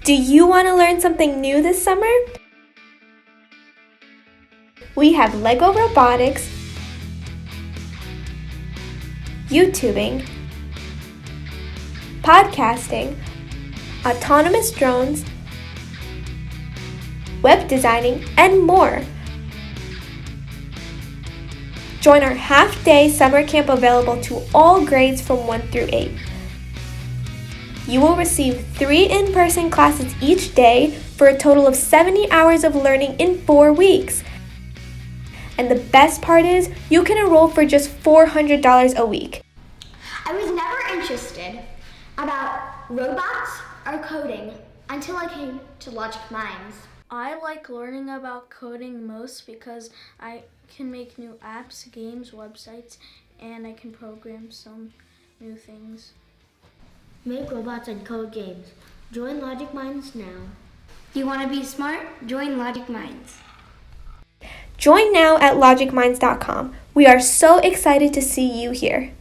Do you want to learn something new this summer? We have Lego Robotics, YouTubing, podcasting, autonomous drones, web designing, and more. Join our half-day summer camp available to all grades from 1 through 8. You will receive 3 in-person classes each day for a total of 70 hours of learning in 4 weeks. And the best part is, you can enroll for just $400 a week. I was never interested about robots or coding until I came to LogiQminds. I like learning about coding most because I can make new apps, games, websites, and I can program some new things. Make robots and code games. Join LogiQminds now. You want to be smart? Join LogiQminds. Join now at LogiQminds.com. We are so excited to see you here.